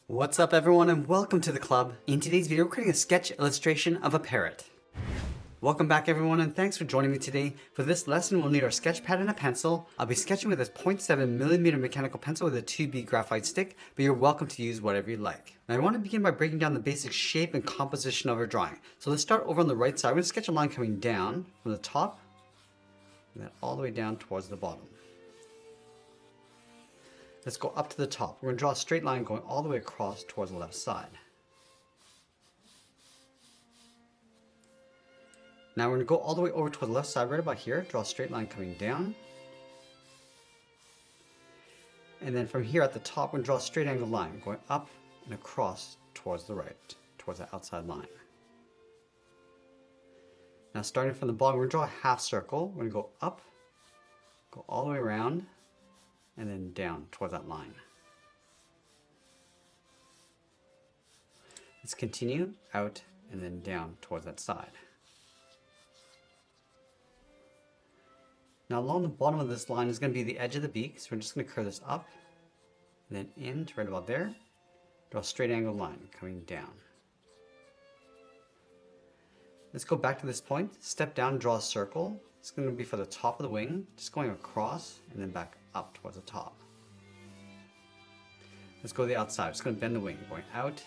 What's up everyone and welcome to the club. In today's video we're creating a sketch illustration of a parrot. Welcome back everyone and thanks for joining me today. For this lesson we'll need our sketch pad and a pencil. I'll be sketching with this 0.7mm mechanical pencil with a 2B graphite stick, but you're welcome to use whatever you like. Now I want to begin by breaking down the basic shape and composition of our drawing. So let's start over on the right side. We're going to sketch a line coming down from the top and then all the way down towards the bottom. Let's go up to the top. We're going to draw a straight line going all the way across towards the left side. Now we're going to go all the way over toward the left side right about here. Draw a straight line coming down. And then from here at the top, we're going to draw a straight angle line going up and across towards the right, towards the outside line. Now starting from the bottom, we're going to draw a half circle. We're going to go up, go all the way around, and then down towards that line. Let's continue out and then down towards that side. Now along the bottom of this line is going to be the edge of the beak, so we're just going to curve this up and then in to right about there. Draw a straight angle line coming down. Let's go back to this point, step down and draw a circle. It's going to be for the top of the wing, just going across and then back up towards the top. Let's go to the outside. Just going to bend the wing, going out,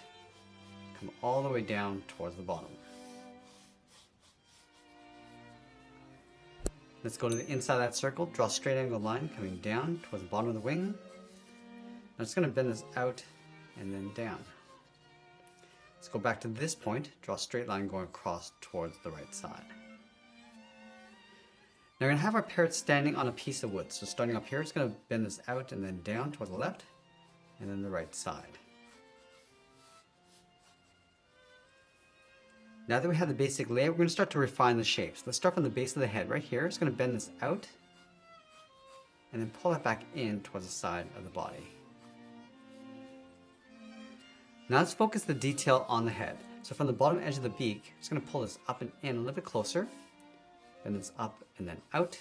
come all the way down towards the bottom. Let's go to the inside of that circle, draw a straight angle line coming down towards the bottom of the wing. I'm just going to bend this out and then down. Let's go back to this point, draw a straight line going across towards the right side. Now we're going to have our parrot standing on a piece of wood. So starting up here, it's going to bend this out and then down towards the left and then the right side. Now that we have the basic layout, we're going to start to refine the shapes. Let's start from the base of the head right here. It's going to bend this out and then pull it back in towards the side of the body. Now let's focus the detail on the head. So from the bottom edge of the beak, it's going to pull this up and in a little bit closer. Then it's up and then out.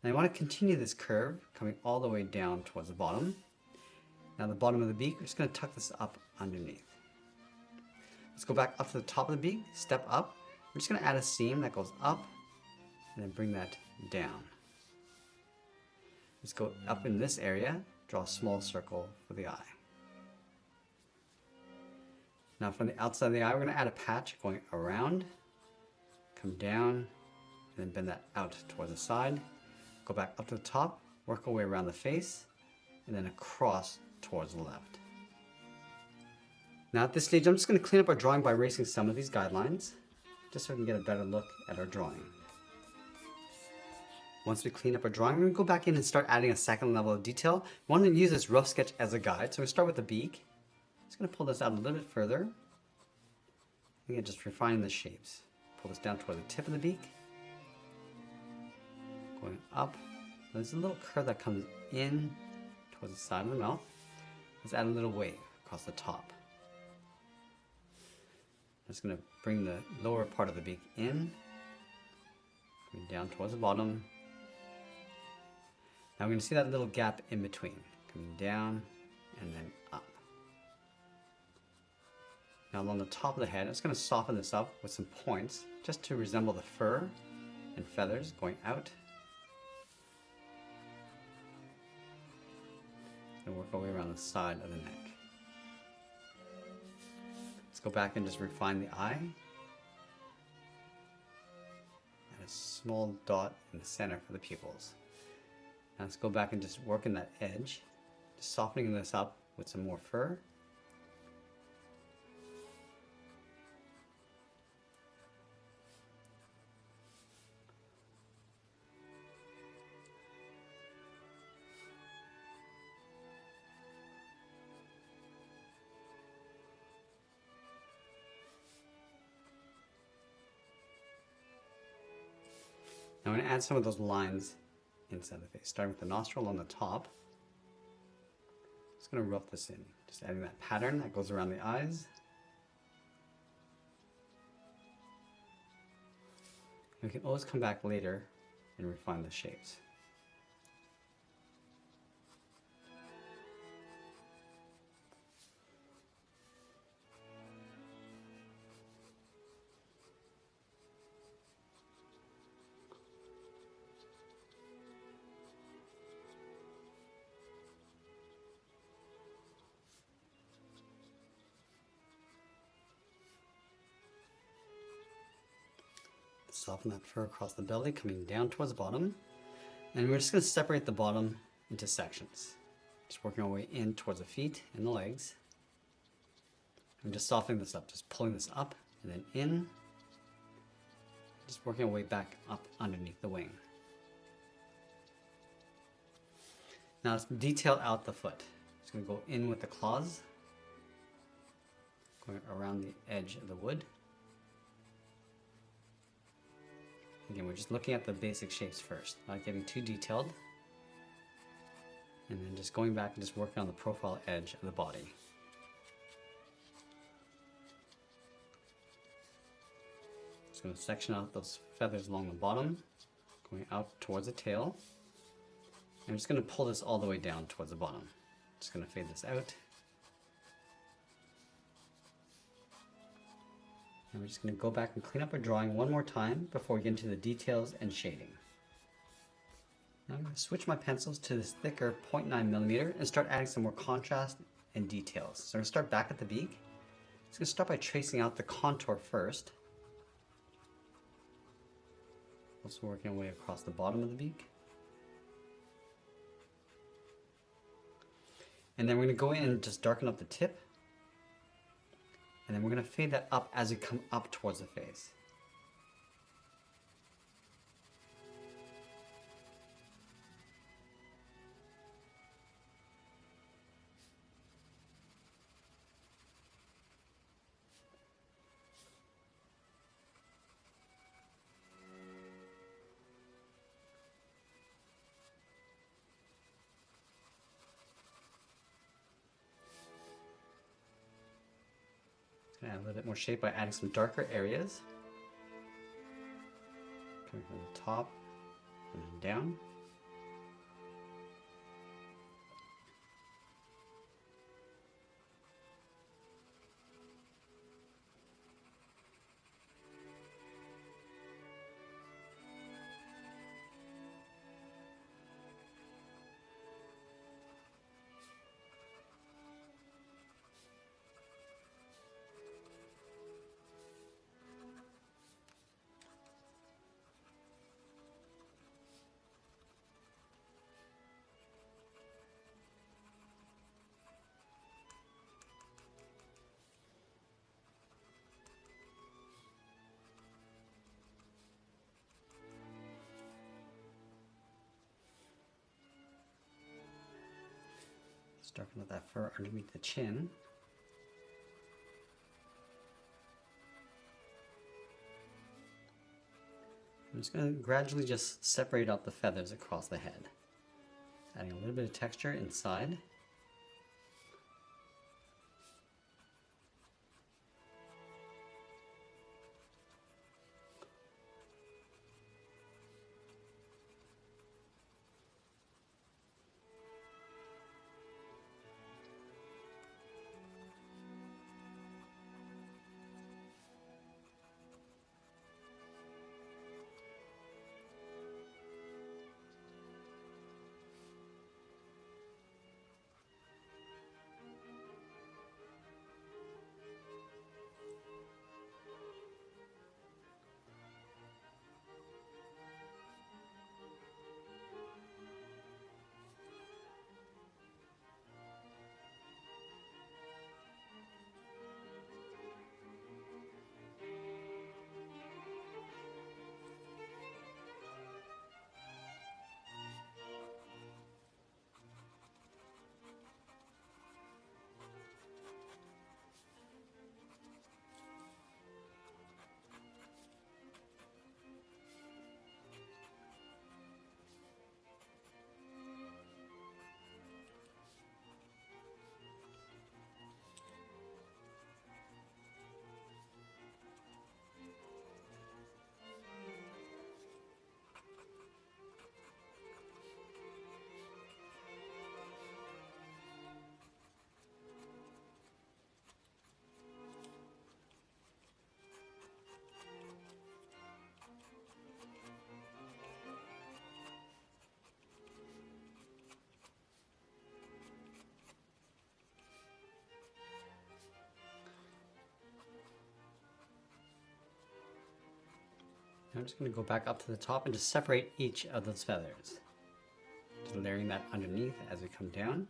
And I want to continue this curve coming all the way down towards the bottom. Now the bottom of the beak, we're just going to tuck this up underneath. Let's go back up to the top of the beak, step up. We're just going to add a seam that goes up and then bring that down. Let's go up in this area, draw a small circle for the eye. Now from the outside of the eye, we're going to add a patch going around, come down, and then bend that out towards the side. Go back up to the top, work our way around the face, and then across towards the left. Now at this stage, I'm just going to clean up our drawing by erasing some of these guidelines, just so we can get a better look at our drawing. Once we clean up our drawing, we're going to go back in and start adding a second level of detail. We want to use this rough sketch as a guide, so we start with the beak. Just going to pull this out a little bit further. Again, just refining the shapes. Pull this down toward the tip of the beak. Going up. There's a little curve that comes in towards the side of the mouth. Let's add a little wave across the top. I'm just going to bring the lower part of the beak in, coming down towards the bottom. Now we're going to see that little gap in between, coming down and then up. Now along the top of the head, I'm just going to soften this up with some points, just to resemble the fur and feathers going out. And work our way around the side of the neck. Let's go back and just refine the eye. And a small dot in the center for the pupils. Now let's go back and just work in that edge, just softening this up with some more fur. Now I'm going to add some of those lines inside the face, starting with the nostril on the top. Just going to rough this in, just adding that pattern that goes around the eyes. We can always come back later and refine the shapes. soften that fur across the belly, coming down towards the bottom. And we're just going to separate the bottom into sections. Just working our way in towards the feet and the legs. I'm just softening this up, just pulling this up and then in. Just working our way back up underneath the wing. Now let's detail out the foot. Just going to go in with the claws, going around the edge of the wood. Again, we're just looking at the basic shapes first, not getting too detailed. And then just going back and just working on the profile edge of the body. Just going to section out those feathers along the bottom, going out towards the tail. I'm just going to pull this all the way down towards the bottom. Just going to fade this out. And we're just going to go back and clean up our drawing one more time before we get into the details and shading. Now I'm going to switch my pencils to this thicker 0.9mm and start adding some more contrast and details. So I'm going to start back at the beak. I'm just going to start by tracing out the contour first. Also working our way across the bottom of the beak. And then we're going to go in and just darken up the tip. And then we're going to fade that up as we come up towards the face. Add a little bit more shape by adding some darker areas. Coming from the top and then down. Darken up that fur underneath the chin. I'm just going to gradually just separate out the feathers across the head, adding a little bit of texture inside. I'm just going to go back up to the top and just separate each of those feathers. Just layering that underneath as we come down.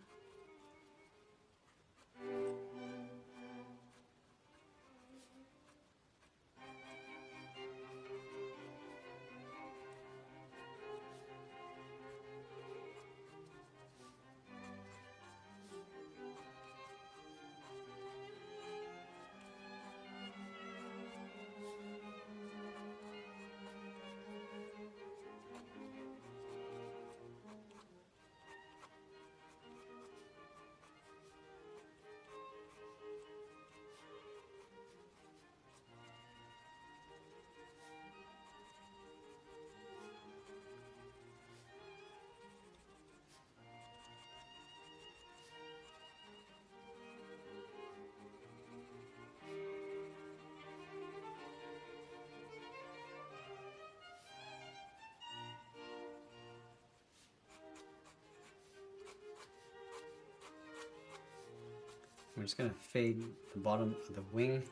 I'm just going to fade the bottom of the wing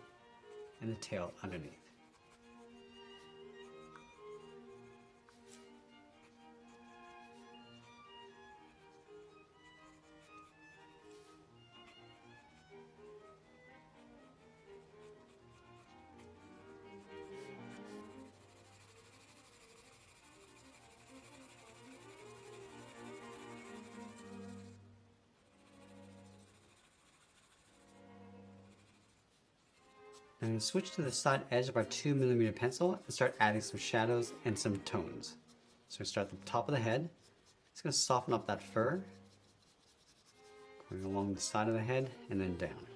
and the tail underneath. I'm going to switch to the side edge of our 2mm pencil and start adding some shadows and some tones. So we start at the top of the head. It's going to soften up that fur, going along the side of the head and then down.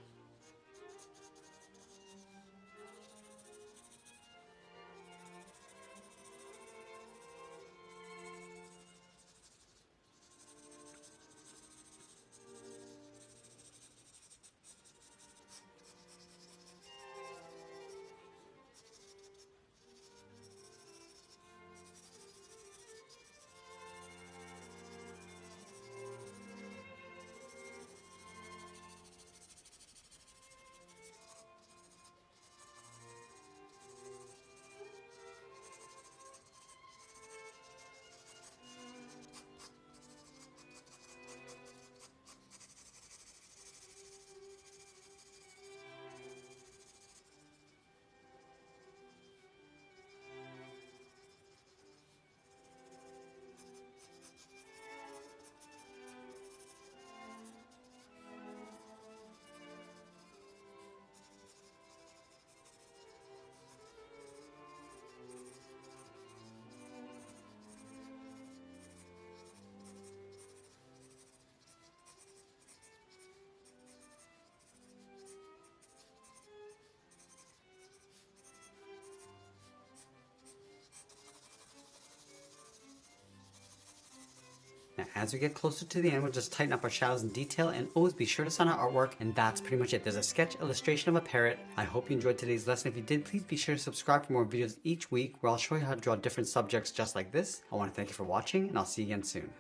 Now, as we get closer to the end, we'll just tighten up our shadows and detail, and always be sure to sign our artwork, and that's pretty much it. There's a sketch illustration of a parrot. I hope you enjoyed today's lesson. If you did, please be sure to subscribe for more videos each week where I'll show you how to draw different subjects just like this. I want to thank you for watching, and I'll see you again soon.